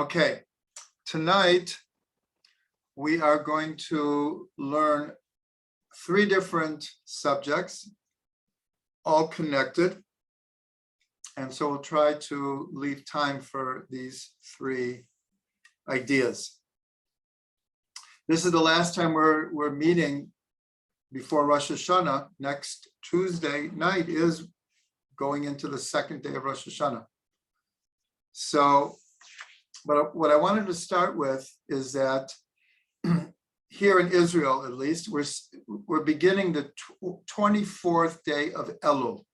Okay, tonight we are going to learn 3 different subjects, all connected. And so we'll try to leave time for these 3 ideas. This is the last time we're meeting before Rosh Hashana. Next Tuesday night is going into the 2nd day of Rosh Hashana. So, but what I wanted to start with is that here in Israel, at least, we're beginning the 24th day of Elul.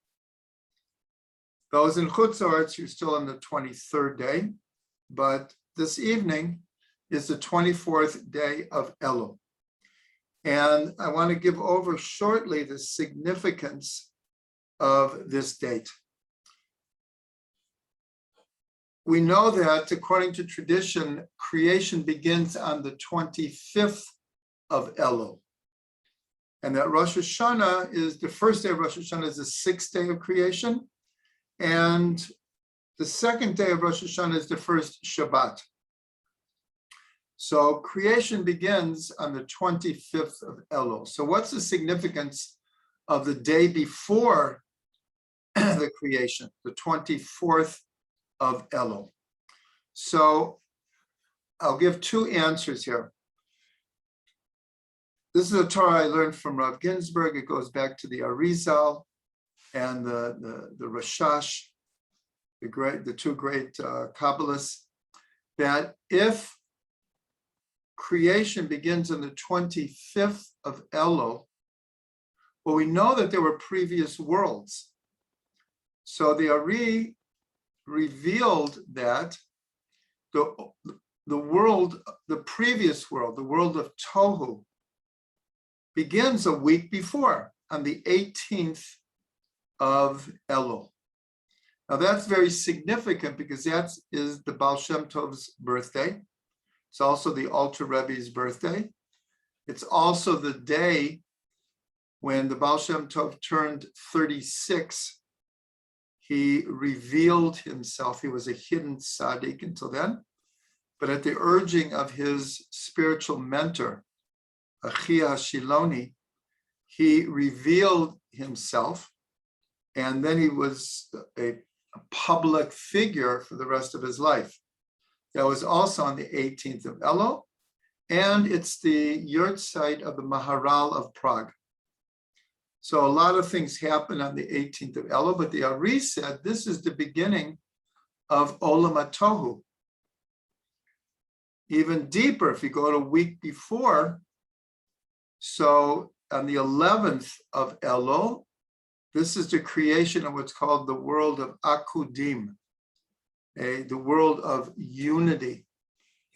Those in Chutz La'aretz, you're still on the 23rd day, but this evening is the 24th day of Elul. And I want to give over shortly the significance of this date. We know that according to tradition, creation begins on the 25th of Elul. And that Rosh Hashana is the first day of Rosh Hashana is the 6th day of creation. And the 2nd day of Rosh Hashana is the first Shabbat. So creation begins on the 25th of Elul. So what's the significance of the day before the creation, the 24th of Elul? So I'll give 2 answers here. This is a Torah I learned from Rav Ginsburg. It goes back to the Arizal and the Rashash, the 2 great Kabbalists, that if creation begins on the 25th of Elul, well, we know that there were previous worlds. So the Ari revealed that the world, the previous world, the world of Tohu, begins a week before, on the 18th of Elul. Now that's very significant because that is the Baal Shem Tov's birthday. It's also the Alter Rebbe's birthday. It's also the day when the Baal Shem Tov turned 36. He revealed himself. He was a hidden tzaddik until then. But at the urging of his spiritual mentor, Achia Shiloni, he revealed himself. And then he was a public figure for the rest of his life. That was also on the 18th of Elul, and it's the yurtzeit of the Maharal of Prague. So a lot of things happen on the 18th of Elul, but the Ari said this is the beginning of Olam HaTohu. Even deeper, if you go to a week before, so on the 11th of Elul, this is the creation of what's called the world of Akudim, the world of unity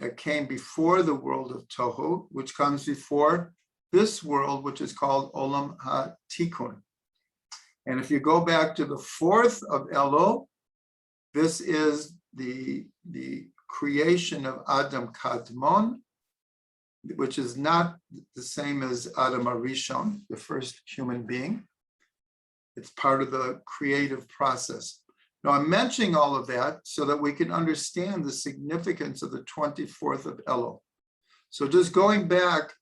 that came before the world of Tohu, which comes before this world, which is called Olam HaTikun. And if you go back to the 4th of Elul, this is the creation of Adam Kadmon, which is not the same as Adam Arishon, the first human being. It's part of the creative process. Now, I'm mentioning all of that so that we can understand the significance of the 24th of Elul. So just going back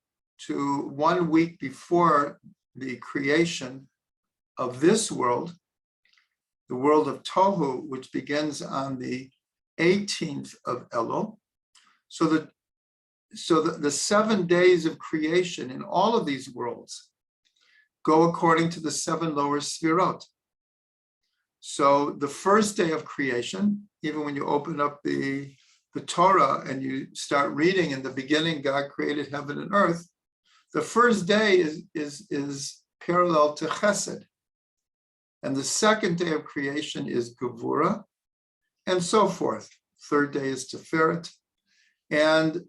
to 1 week before the creation of this world, the world of Tohu, which begins on the 18th of Elul. So the 7 days of creation in all of these worlds go according to the 7 lower sfirot. So the first day of creation, even when you open up the Torah and you start reading, in the beginning, God created heaven and earth, the first day is parallel to Chesed. And the 2nd day of creation is Gevura, and so forth. 3rd day is Tiferet. And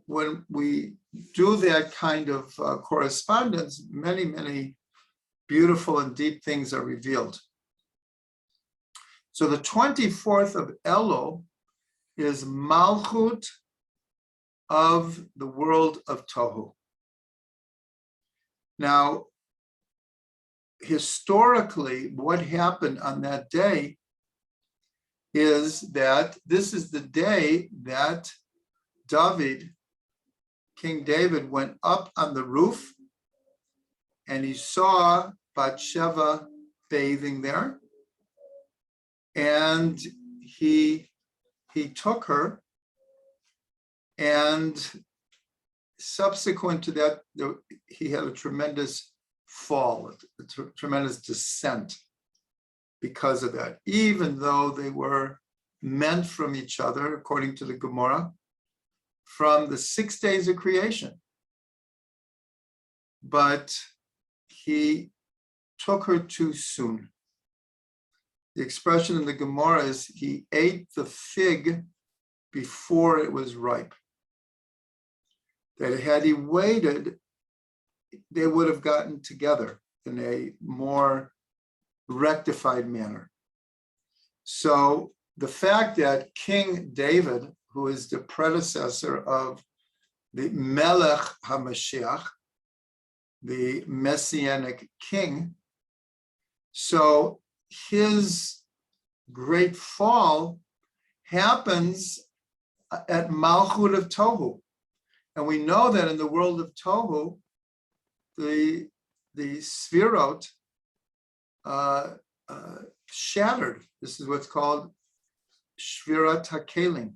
when we do that kind of correspondence, many, many beautiful and deep things are revealed. So the 24th of Elul is Malchut of the world of Tohu. Now, historically, what happened on that day is that this is the day that David, King David, went up on the roof and he saw Bathsheba bathing there. And he took her, and subsequent to that, he had a tremendous fall, a tremendous descent because of that, even though they were meant from each other, according to the Gemara, from the 6 days of creation. But he took her too soon. The expression in the Gemara is he ate the fig before it was ripe. That had he waited, they would have gotten together in a more rectified manner. So the fact that King David, who is the predecessor of the Melech HaMashiach, the Messianic king, so his great fall happens at Malchut of Tohu. And we know that in the world of Tohu, the Sfirot shattered. This is what's called Shvirat HaKelim,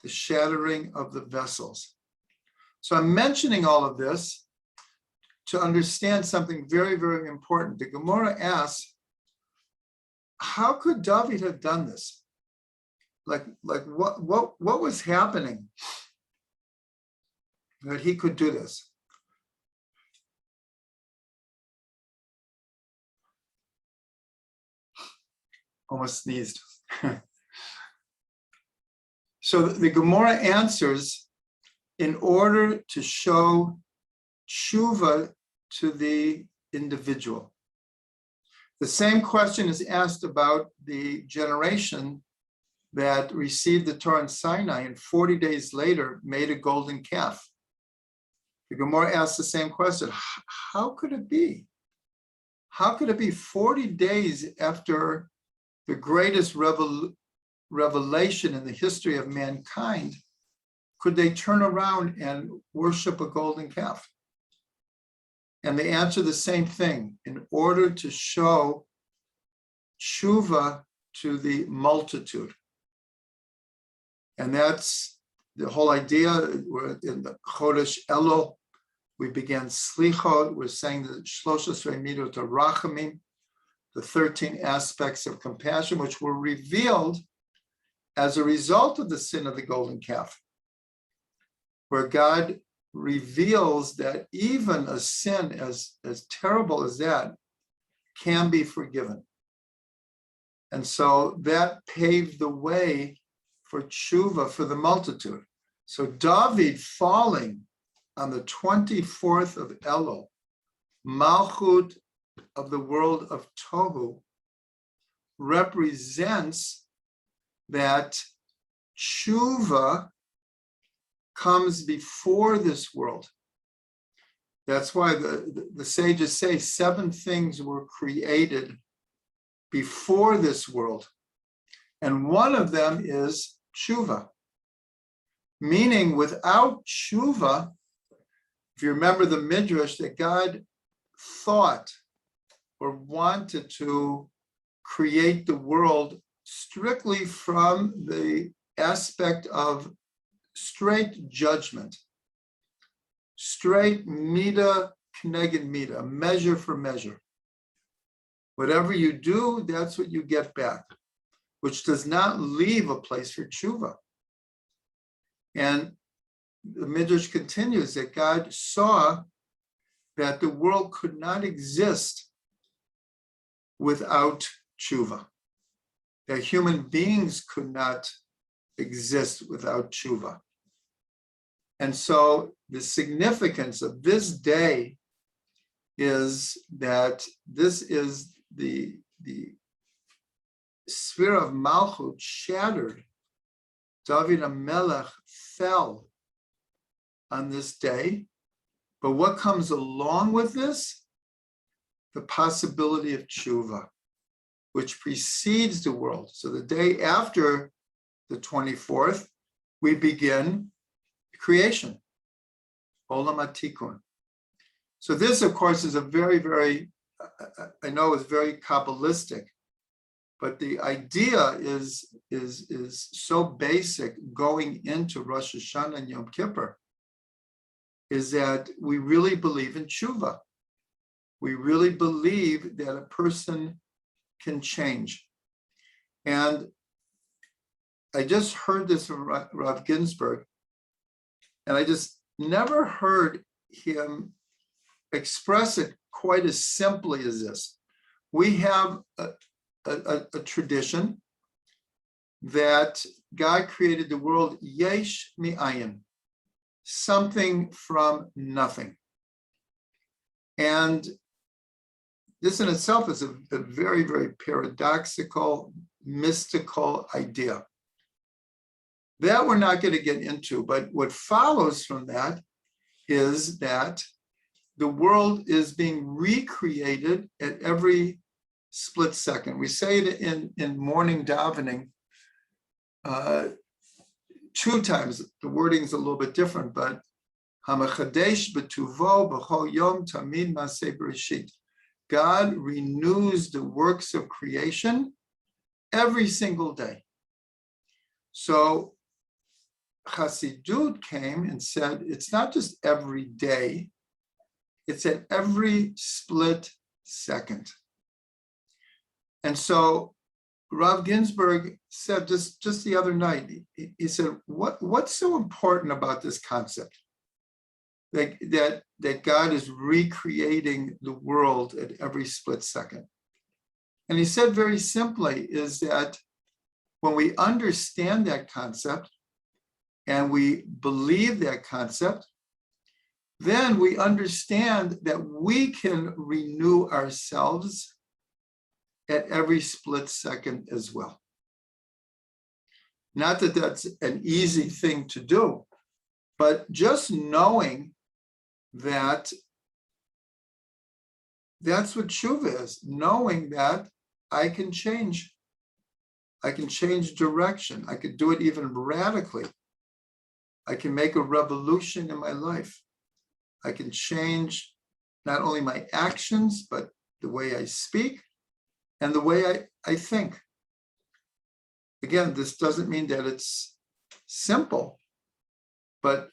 the shattering of the vessels. So I'm mentioning all of this to understand something very, very important. The Gemara asks, how could David have done this? Like what was happening that he could do this? Almost sneezed. So the Gemara answers, in order to show tshuva to the individual. The same question is asked about the generation that received the Torah in Sinai and 40 days later made a golden calf. The Gemara asks the same question. How could it be? How could it be 40 days after the greatest revelation in the history of mankind, could they turn around and worship a golden calf? And they answer the same thing, in order to show tshuva to the multitude. And that's the whole idea. We're in the Chodesh Elul, we began Slichot, we're saying the Shlosh Esrei Midot HaRachamim, the 13 aspects of compassion, which were revealed as a result of the sin of the golden calf, where God reveals that even a sin as terrible as that can be forgiven. And so that paved the way for tshuva for the multitude. So David falling on the 24th of Elul, Malchut of the world of Tohu, represents that tshuva comes before this world. That's why the sages say 7 things were created before this world. And one of them is tshuva. Meaning without tshuva, if you remember the Midrash, that God thought or wanted to create the world strictly from the aspect of straight judgment, straight midah k'neged midah, measure for measure. Whatever you do, that's what you get back, which does not leave a place for tshuva. And the Midrash continues that God saw that the world could not exist without tshuva, that human beings could not exist without tshuva. And so the significance of this day is that this is the sphere of Malchut shattered. David HaMelech fell on this day. But what comes along with this? The possibility of tshuva. which precedes the world. So the day after the 24th, we begin creation, Olam HaTikun. So this, of course, is a very, very, I know it's very Kabbalistic, but the idea is so basic going into Rosh Hashanah and Yom Kippur, is that we really believe in tshuva. We really believe that a person can change. And I just heard this from Rav Ginsburg, and I just never heard him express it quite as simply as this. We have a tradition that God created the world yesh mi'ayin, something from nothing. And this in itself is a very, very paradoxical, mystical idea. That we're not going to get into, but what follows from that is that the world is being recreated at every split second. We say it in morning davening 2 times. The wording is a little bit different, but Hamachadesh betuvo b'chol yom tamid maseh bereshit. God renews the works of creation every single day. So Chassidut came and said, it's not just every day, it's at every split second. And so Rav Ginsburg said just the other night, he said, what's so important about this concept? That God is recreating the world at every split second. And he said very simply is that when we understand that concept and we believe that concept, then we understand that we can renew ourselves at every split second as well. Not that that's an easy thing to do, but just knowing that that's what tshuva is, knowing that I can change. I can change direction. I could do it even radically. I can make a revolution in my life. I can change not only my actions, but the way I speak and the way I think. Again, this doesn't mean that it's simple, but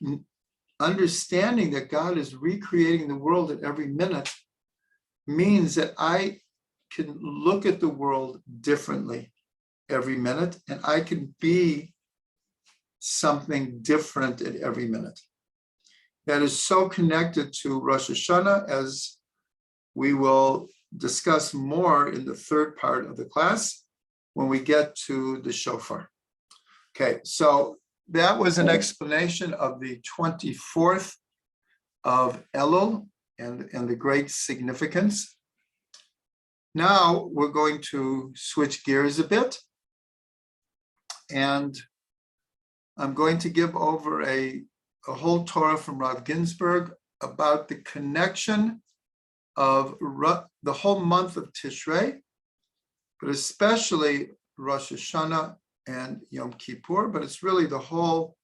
understanding that God is recreating the world at every minute means that I can look at the world differently every minute, and I can be something different at every minute. That is so connected to Rosh Hashanah, as we will discuss more in the 3rd part of the class when we get to the shofar. Okay, so that was an explanation of the 24th of Elul and the great significance. Now we're going to switch gears a bit, and I'm going to give over a whole Torah from Rav Ginsburg about the connection of the whole month of Tishrei, but especially Rosh Hashanah and Yom Kippur, but it's really the whole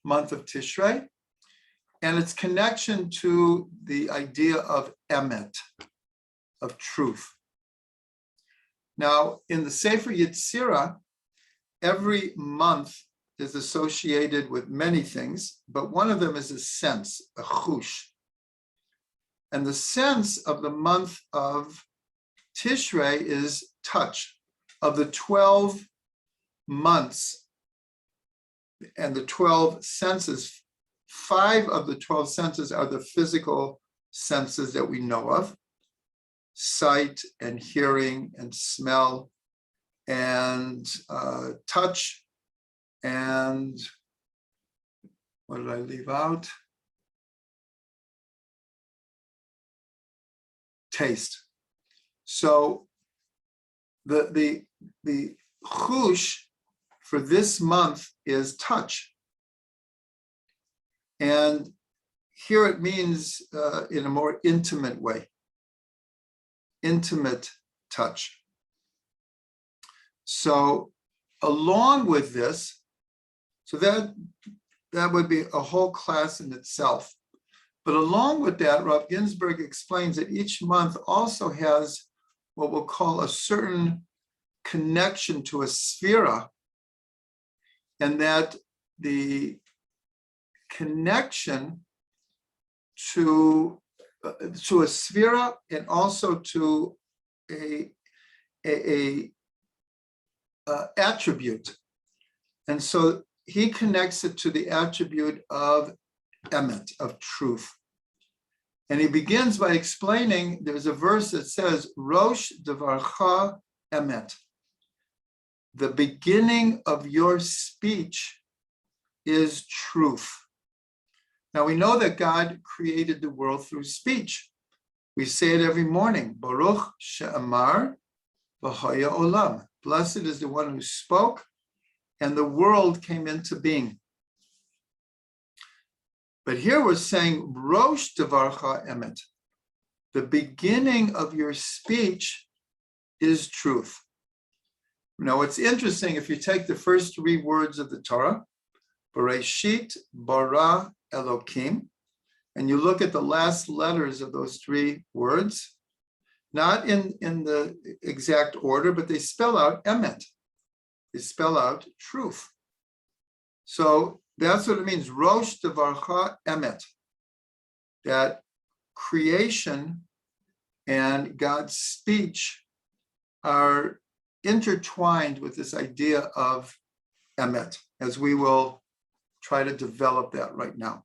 month of Tishrei, and its connection to the idea of emet, of truth. Now, in the Sefer Yetzirah, every month is associated with many things, but one of them is a sense, a chush. And the sense of the month of Tishrei is touch. Of the 12 months and the 12 senses, 5 of the 12 senses are the physical senses that we know of: sight and hearing and smell and touch, and what did I leave out? Taste. So the chush for this month is touch. And here it means in a more intimate way, intimate touch. So along with this, so that would be a whole class in itself. But along with that, Rav Ginsburg explains that each month also has what we'll call a certain connection to a sphera, and that the connection to a sphera and also to a attribute. And so he connects it to the attribute of emet, of truth. And he begins by explaining, there's a verse that says, Rosh devarcha emet. The beginning of your speech is truth. Now we know that God created the world through speech. We say it every morning, Baruch she'amar v'haya olam. Blessed is the one who spoke, and the world came into being. But here we're saying, Rosh devarcha emet. The beginning of your speech is truth. Now, it's interesting, if you take the first three words of the Torah, Bereshit bara Elokim, and you look at the last letters of those three words, not in the exact order, but they spell out emet. They spell out truth. So that's what it means, Rosh devarcha emet, that creation and God's speech are intertwined with this idea of emet, as we will try to develop that right now.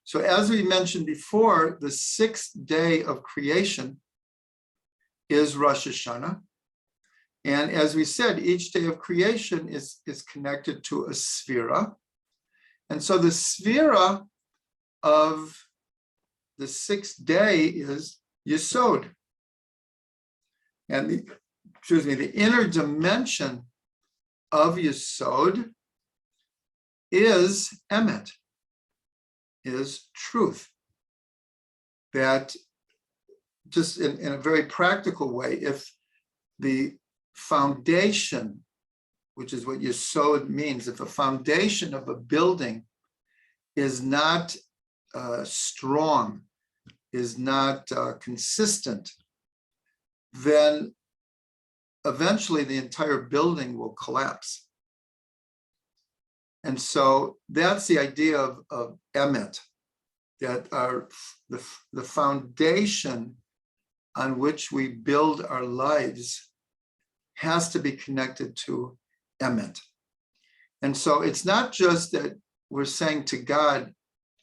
So as we mentioned before, the sixth day of creation is Rosh Hashana. And as we said, each day of creation is connected to a sphera. And so the sphera of the sixth day is Yesod. And the inner dimension of Yesod is emet, is truth. That just in a very practical way, if the foundation, which is what Yesod means, if a foundation of a building is not strong, is not consistent, then eventually the entire building will collapse. And so that's the idea of emet, that the foundation on which we build our lives has to be connected to emet. And so it's not just that we're saying to God,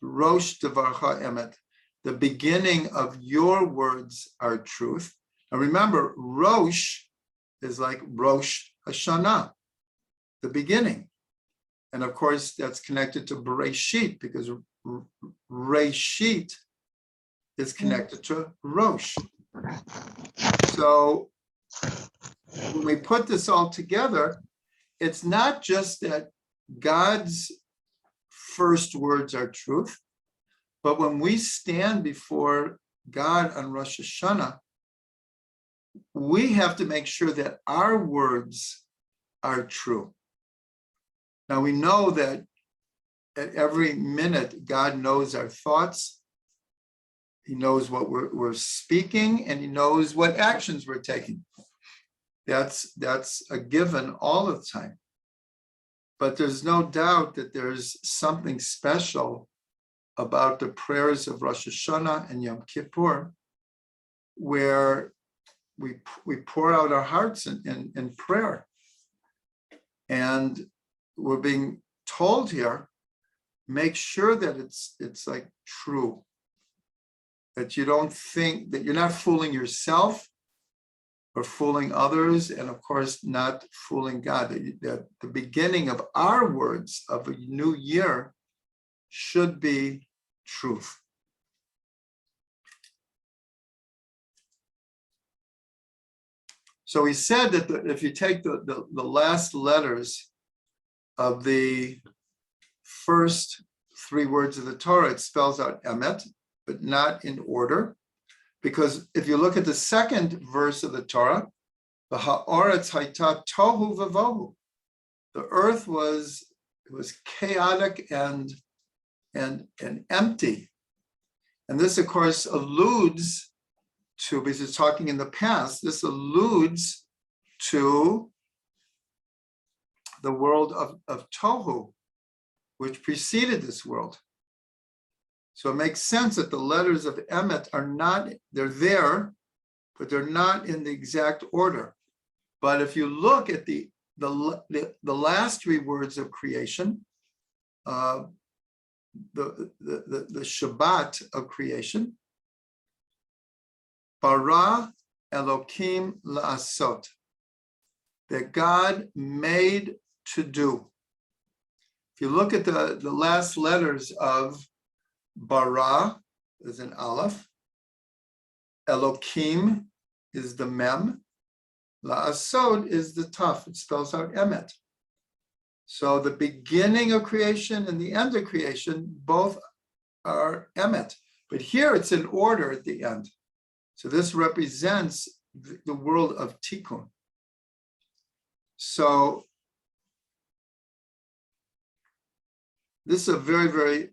Rosh devarcha emet, the beginning of your words are truth. And remember, Rosh is like Rosh Hashana, the beginning. And of course, that's connected to Bereshit, because Reshit is connected to Rosh. So when we put this all together, it's not just that God's first words are truth, but when we stand before God on Rosh Hashanah, we have to make sure that our words are true. Now we know that at every minute, God knows our thoughts. He knows what we're speaking, and he knows what actions we're taking. That's a given all the time. But there's no doubt that there's something special about the prayers of Rosh Hashanah and Yom Kippur, where we pour out our hearts in prayer. And we're being told here, make sure that it's like true, that you don't think, that you're not fooling yourself or fooling others, and of course not fooling God. That the beginning of our words of a new year should be truth. So he said that if you take the last letters of the first three words of the Torah, it spells out emet, but not in order. Because if you look at the second verse of the Torah, The ha'oretz hayta tohu vavohu. The earth was chaotic and empty. And this, of course, alludes to, because it's talking in the past, this alludes to the world of Tohu, which preceded this world. So it makes sense that the letters of Emet are not, they're there, but they're not in the exact order. But if you look at the last three words of creation, the Shabbat of creation, bara Elokim la'asot, that God made to do. If you look at the last letters of bara, is an aleph, Elokim is the mem, la'asot is the taf, it spells out emet. So the beginning of creation and the end of creation, both are emet. But here it's in order at the end. So this represents the world of tikkun. So this is a very, very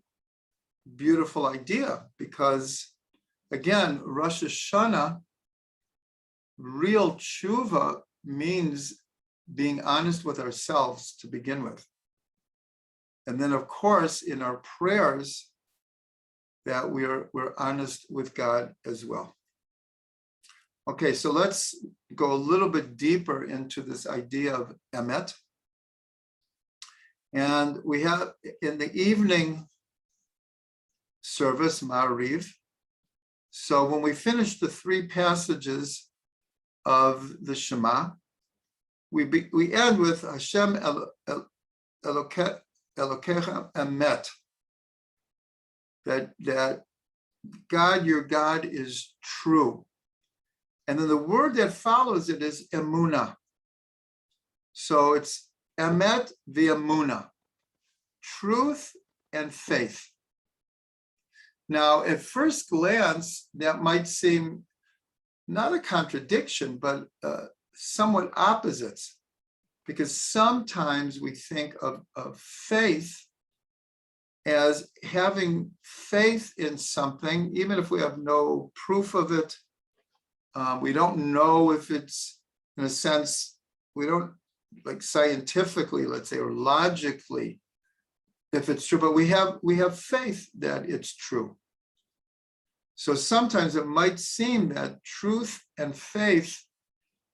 beautiful idea because, again, Rosh Hashana, real tshuva means being honest with ourselves to begin with. And then, of course, in our prayers, that we're honest with God as well. Okay, so let's go a little bit deeper into this idea of emet. And we have in the evening service, Ma'ariv. So when we finish the three passages of the Shema, we end with Hashem Elokecha Emet, that God, your God, is true. And then the word that follows it is emunah. So it's emet v'emunah, truth and faith. Now, at first glance, that might seem not a contradiction, but somewhat opposites, because sometimes we think of faith as having faith in something, even if we have no proof of it. We don't know if it's, in a sense, we don't, like scientifically, let's say, or logically, if it's true, but we have faith that it's true. So sometimes it might seem that truth and faith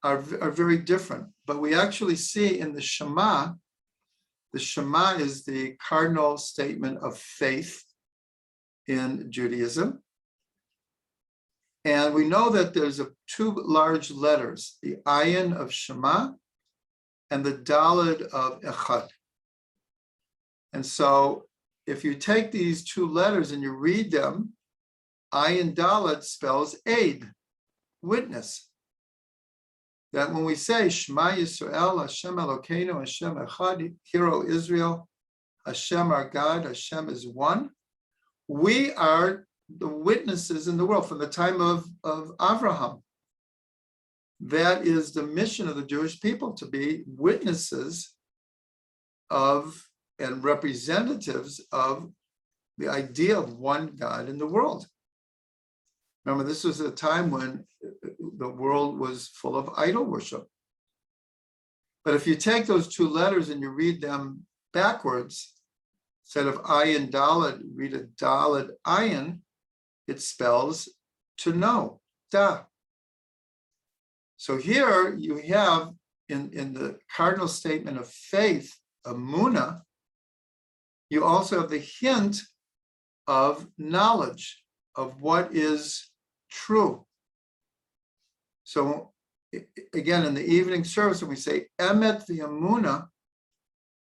are very different, but we actually see in the Shema is the cardinal statement of faith in Judaism. And we know that there's two large letters, the ayin of Shema and the daled of echad. And so if you take these two letters and you read them, ayin daled spells aid, witness. That when we say Shema Yisrael, Hashem Elokeinu, Hashem Echad, Hear O Israel, Hashem our God, Hashem is one, we are the witnesses in the world from the time of Abraham. That is the mission of the Jewish people, to be witnesses of and representatives of the idea of one God in the world. Remember, this was a time when the world was full of idol worship. But if you take those two letters and you read them backwards, instead of ayin daled, read a daled ayin, it spells to know, da. So here you have in the cardinal statement of faith, emunah, you also have the hint of knowledge of what is true. So again, in the evening service, when we say emet v'emunah,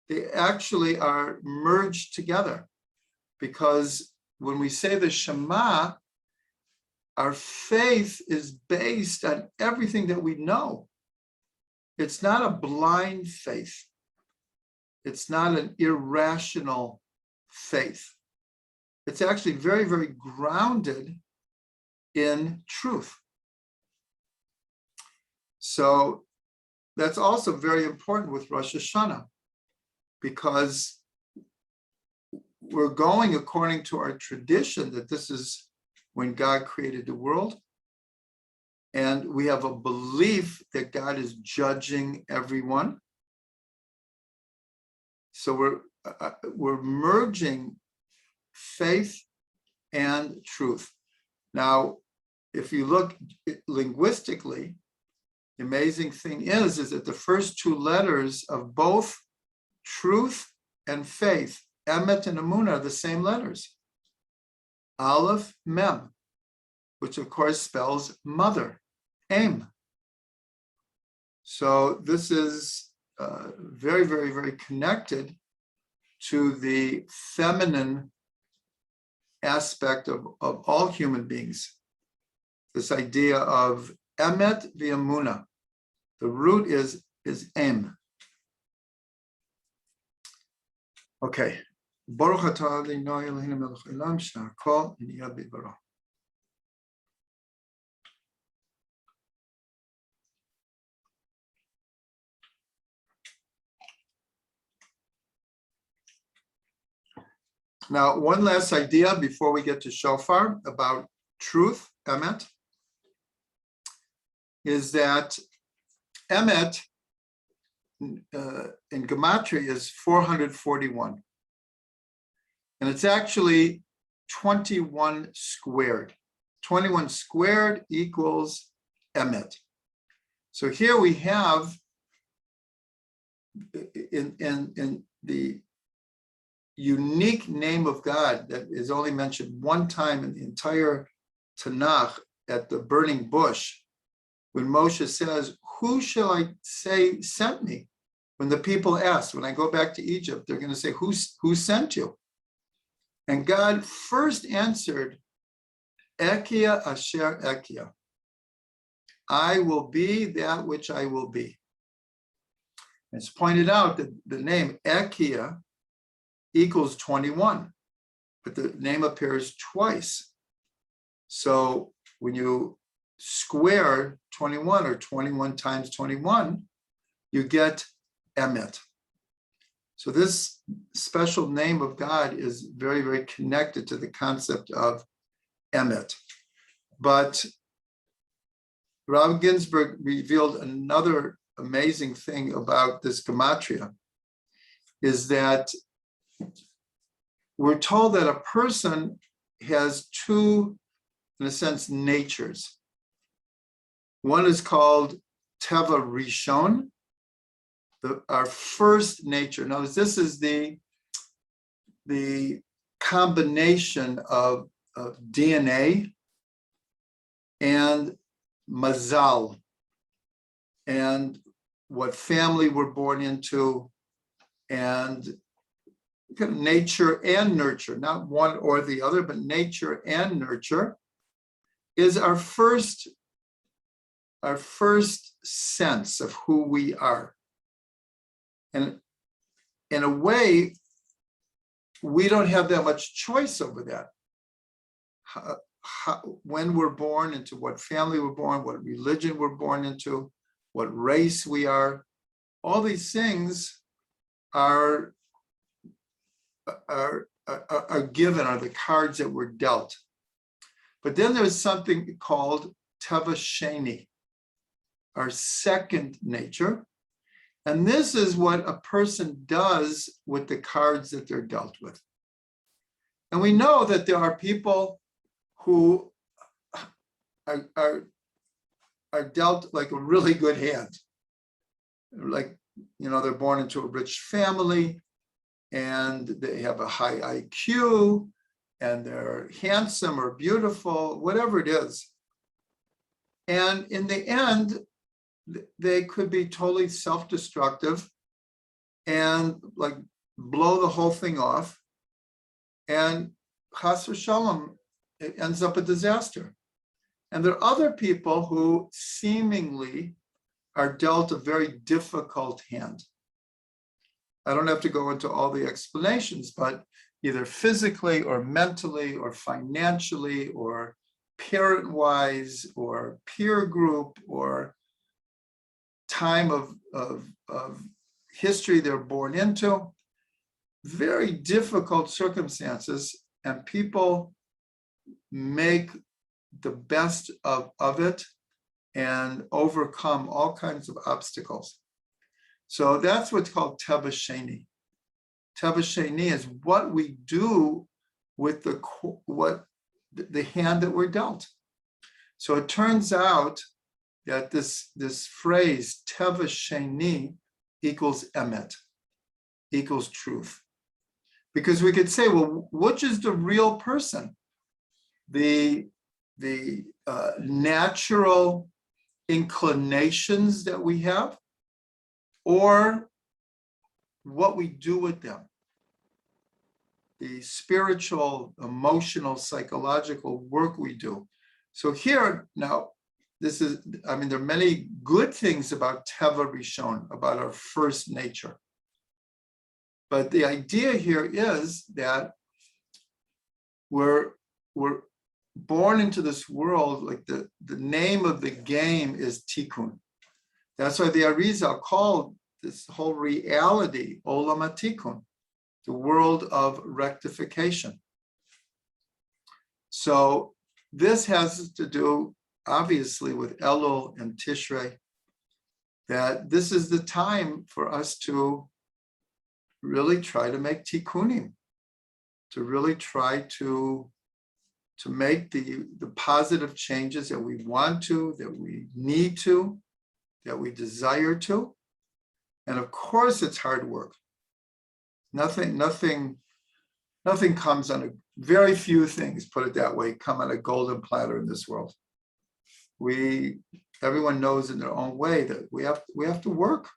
they actually are merged together, because when we say the Shema, our faith is based on everything that we know. It's not a blind faith. It's not an irrational faith. It's actually very, very grounded in truth. So that's also very important with Rosh Hashana, because we're going according to our tradition that this is when God created the world. And we have a belief that God is judging everyone. So we're merging faith and truth. Now, if you look linguistically, the amazing thing is that the first two letters of both truth and faith, emet and emunah, are the same letters. Aleph, mem, which of course spells mother, aim. So this is very, very, very connected to the feminine aspect of all human beings. This idea of emet v'emunah. The root is aim. Okay. Baruch atah Adonai Eloheinu melech haolam shehakol nהיה bidbaro. Now, one last idea before we get to shofar about truth, emet, is that emet in gematria is 441. And it's actually 21 squared. 21 squared equals emet. So here we have in the unique name of God that is only mentioned one time in the entire Tanakh at the burning bush, when Moshe says, "Who shall I say sent me?" When the people ask, when I go back to Egypt, they're going to say, who sent you? And God first answered, Ekia asher Ekia. I will be that which I will be. It's pointed out that the name Ekia equals 21, but the name appears twice. So when you square 21 or 21 times 21, you get emet. So this special name of God is very, very connected to the concept of emet. But Rabbi Ginsburg revealed another amazing thing about this gematria, is that we're told that a person has two, in a sense, natures. One is called Teva Rishon, our first nature. Now, this is the combination of DNA and mazal, and what family we're born into, and nature and nurture, not one or the other, but nature and nurture is our first sense of who we are. And in a way, we don't have that much choice over that. When we're born, into what family we're born, what religion we're born into, what race we are, all these things are given, are the cards that we're dealt. But then there's something called Teva Sheni, our second nature. And this is what a person does with the cards that they're dealt with. And we know that there are people who are dealt like a really good hand. Like, they're born into a rich family and they have a high IQ and they're handsome or beautiful, whatever it is. And in the end, they could be totally self-destructive and like blow the whole thing off. And chas v'shalom, it ends up a disaster. And there are other people who seemingly are dealt a very difficult hand. I don't have to go into all the explanations, but either physically or mentally or financially or parent-wise or peer group or time of history they're born into, very difficult circumstances, and people make the best of it and overcome all kinds of obstacles. So that's what's called Teva Sheni. Teva Sheni is what we do with the hand that we're dealt. So it turns out that this phrase Teva Sheni equals emet, equals truth. Because we could say, well, which is the real person? The natural inclinations that we have, or what we do with them? The spiritual, emotional, psychological work we do. So here, now, this is, I mean, there are many good things about Teva Rishon, about our first nature. But the idea here is that we're born into this world, like the name of the game is Tikkun. That's why the Arizal called this whole reality Olam HaTikkun, the world of rectification. So this has to do, obviously, with Elul and Tishrei, that this is the time for us to really try to make tikkunim, to really try to make the positive changes that we want to, that we need to, that we desire to. And of course, it's hard work. Nothing comes on a, very few things, put it that way, come on a golden platter in this world. Everyone knows in their own way that we have to work.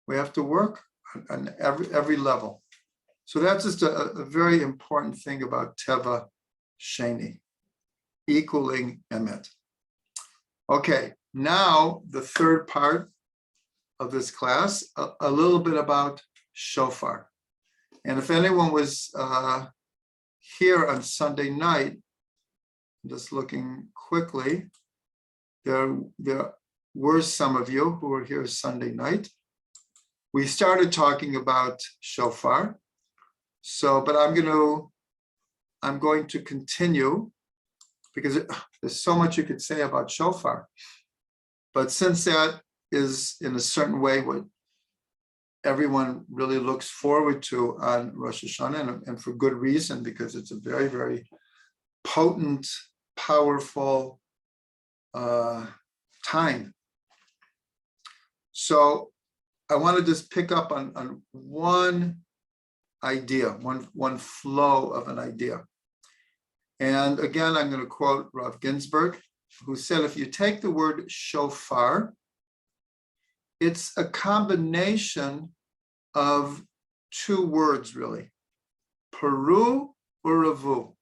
We have to work on every level. So that's just a very important thing about Teva Sheni, equaling Emet. Okay, now the third part of this class, a little bit about shofar. And if anyone was here on Sunday night, just looking quickly, there were some of you who were here Sunday night. We started talking about shofar. So, but I'm going to continue, because there's so much you could say about shofar. But since that is in a certain way what everyone really looks forward to on Rosh Hashanah, and for good reason, because it's a very, very potent, powerful time. So I want to just pick up on one idea, one flow of an idea. And again, I'm going to quote Rav Ginsburg, who said, if you take the word shofar, it's a combination of two words, really, Peru or Ravu.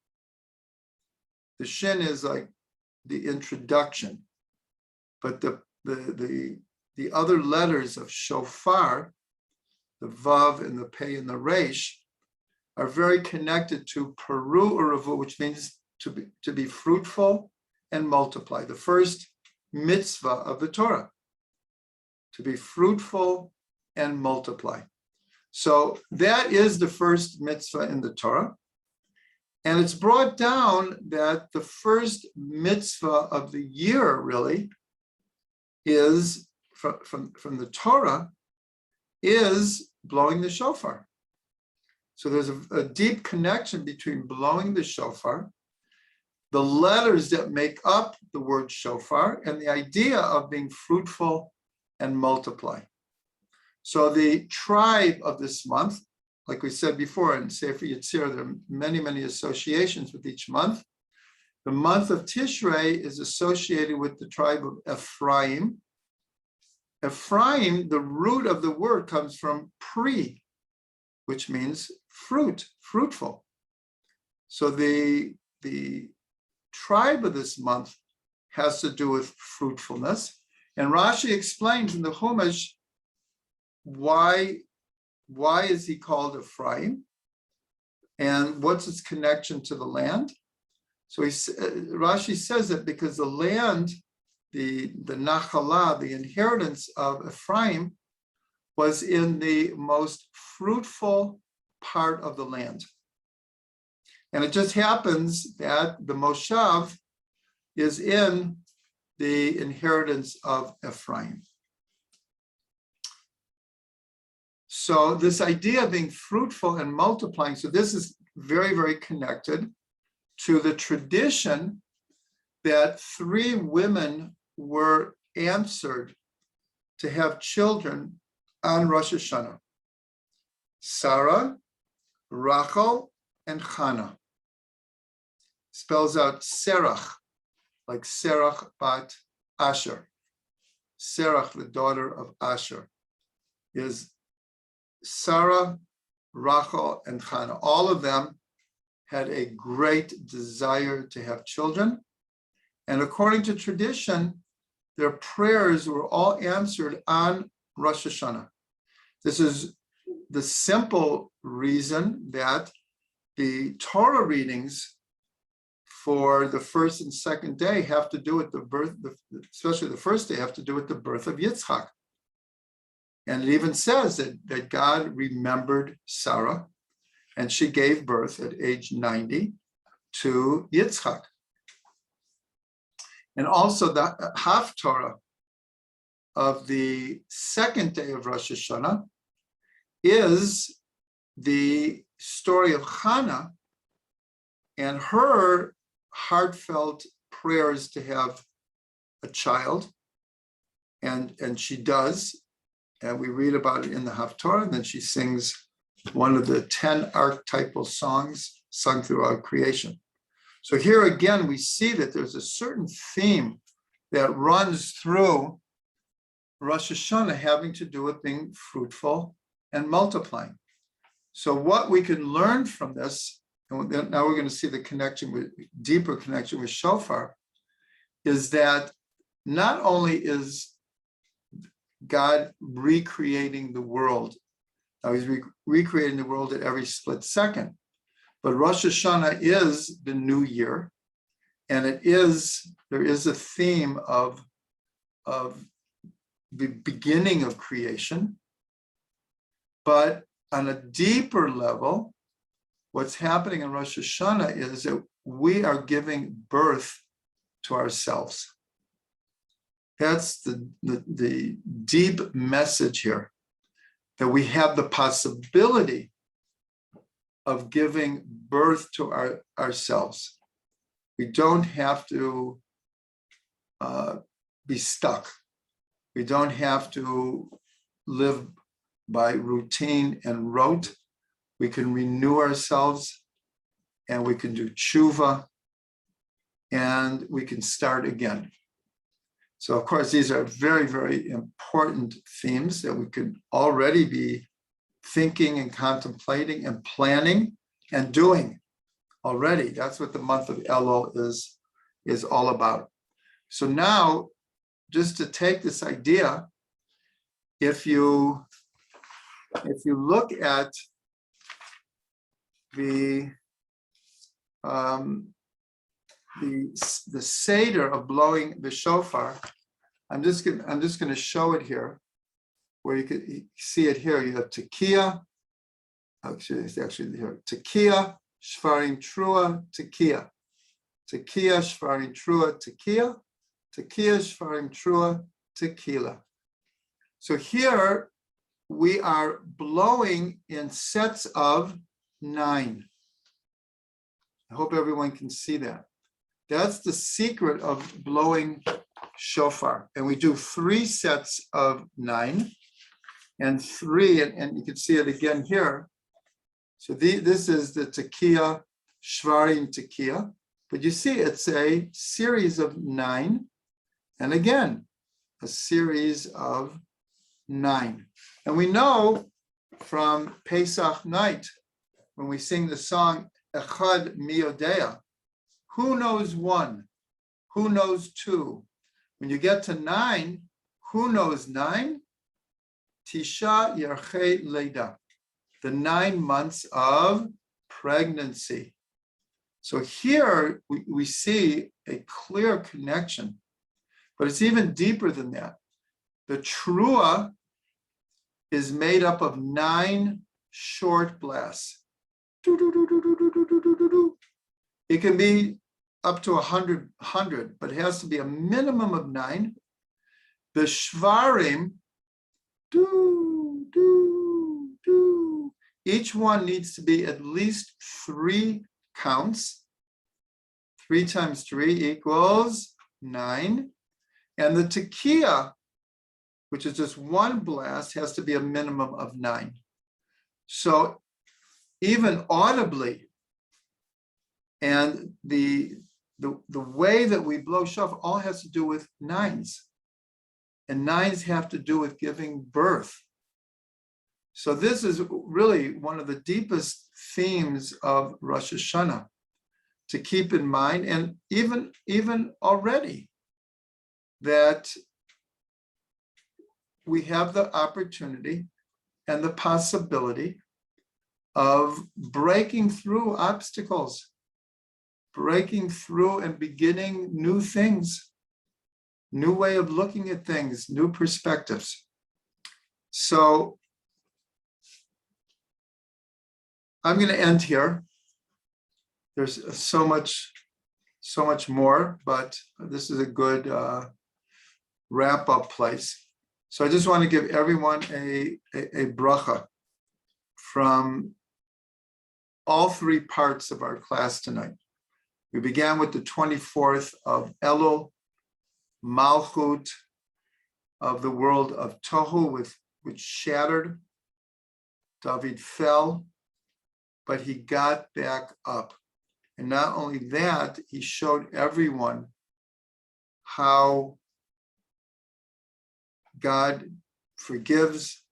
The shin is like the introduction, but the other letters of shofar, the vav and the pei and the resh, are very connected to Peru or Ravu, which means to be fruitful and multiply. The first mitzvah of the Torah, to be fruitful and multiply. So that is the first mitzvah in the Torah. And it's brought down that the first mitzvah of the year really is, from the Torah, is blowing the shofar. So there's a deep connection between blowing the shofar, the letters that make up the word shofar, and the idea of being fruitful and multiply. So the tribe of this month, like we said before, in Sefer Yetzirah, there are many, many associations with each month. The month of Tishrei is associated with the tribe of Ephraim. Ephraim, the root of the word comes from pri, which means fruit, fruitful. So the tribe of this month has to do with fruitfulness. And Rashi explains in the Chumash why is he called Ephraim, and what's its connection to the land. So Rashi says that because the land Nachalah, the inheritance of Ephraim, was in the most fruitful part of the land. And it just happens that the Moshav is in the inheritance of Ephraim. So this idea of being fruitful and multiplying, so this is very, very connected to the tradition that 3 women were answered to have children on Rosh Hashana: Sarah, Rachel, and Hannah. Spells out Serach, like Serach bat Asher. Serach, the daughter of Asher, is Sarah, Rachel, and Hannah. All of them had a great desire to have children. And according to tradition, their prayers were all answered on Rosh Hashanah. This is the simple reason that the Torah readings for the first and second day have to do with the birth, especially the first day, have to do with the birth of Yitzchak. And it even says that God remembered Sarah, and she gave birth at age 90 to Yitzchak. And also the Haftorah of the second day of Rosh Hashanah is the story of Hannah and her heartfelt prayers to have a child. And she does. And we read about it in the Haftorah, and then she sings one of the 10 archetypal songs sung throughout creation. So here again, we see that there's a certain theme that runs through Rosh Hashanah having to do with being fruitful and multiplying. So what we can learn from this, and now we're going to see the connection with deeper connection with shofar, is that not only is God recreating the world, now he's recreating the world at every split second, but Rosh Hashanah is the new year, and there is a theme of the beginning of creation. But on a deeper level, what's happening in Rosh Hashanah is that we are giving birth to ourselves. That's the deep message here, that we have the possibility of giving birth to ourselves. We don't have to be stuck. We don't have to live by routine and rote. We can renew ourselves, and we can do tshuva, and we can start again. So of course, these are very, very important themes that we could already be thinking and contemplating and planning and doing already. That's what the month of Elul is all about. So now, just to take this idea, if you look at the Seder of blowing the shofar, I'm just going to show it here, where you can see it here. You have tekiah. Actually, it's actually here. Tekiah, shvarim trua, tekiah. Tekiah, shvarim trua, tekiah. Tekiah, shvarim trua, tequila. So here we are blowing in sets of 9. I hope everyone can see that. That's the secret of blowing shofar. And we do 3 sets of 9 and 3, and you can see it again here. So this is the tekiah, shvarim tekiah. But you see it's a series of 9, and again, a series of 9. And we know from Pesach night, when we sing the song Echad Miyodea, who knows 1? Who knows 2? When you get to 9, who knows 9? Tisha Yarchei Leida, the 9 months of pregnancy. So here we see a clear connection. But it's even deeper than that. The trua is made up of 9 short blasts. It can be up to 100, but it has to be a minimum of 9. The shvarim, each one needs to be at least 3 counts. 3 times 3 equals 9. And the tekiah, which is just 1 blast, has to be a minimum of 9. So even audibly, and the way that we blow shofar all has to do with 9s. And 9s have to do with giving birth. So this is really one of the deepest themes of Rosh Hashanah to keep in mind, and even already, that we have the opportunity and the possibility of breaking through obstacles, breaking through and beginning new things, new way of looking at things, new perspectives. So I'm going to end here. There's so much more, but this is a good wrap-up place. So I just want to give everyone a bracha from all 3 parts of our class tonight. We began with the 24th of Elul, Malchut of the world of Tohu, which shattered. David fell, but he got back up. And not only that, he showed everyone how God forgives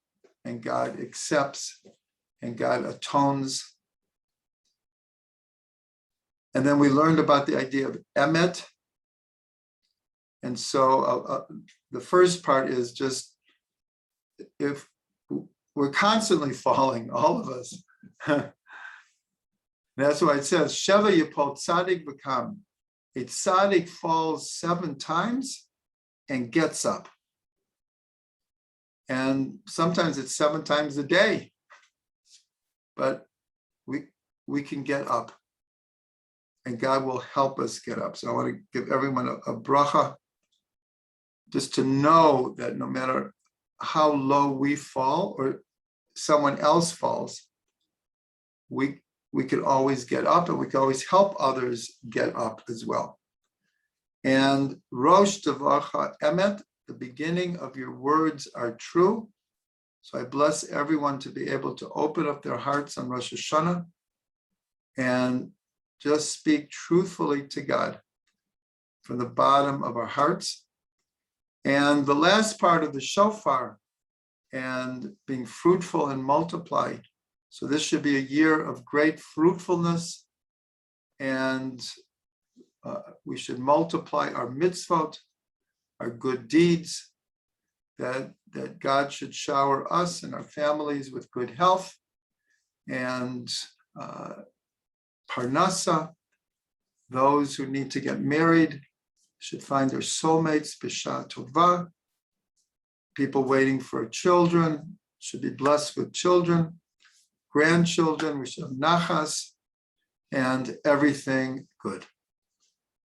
and God accepts and God atones. And then we learned about the idea of emet. And so the first part is just, if we're constantly falling, all of us. That's why it says, Sheva Yipol Tzadik V'kam. A tzaddik falls 7 times and gets up. And sometimes it's 7 times a day, but we can get up, and God will help us get up. So I want to give everyone a bracha, just to know that no matter how low we fall or someone else falls, we could always get up, and we can always help others get up as well. And Rosh Devarcha Emet, the beginning of your words are true. So I bless everyone to be able to open up their hearts on Rosh Hashanah and just speak truthfully to God from the bottom of our hearts. And the last part of the shofar, and being fruitful and multiply. So this should be a year of great fruitfulness, and we should multiply our mitzvot, our good deeds, that God should shower us and our families with good health and parnasa. Those who need to get married should find their soulmates, b'sha tova. People waiting for children should be blessed with children. Grandchildren, we should have nachas, and everything good.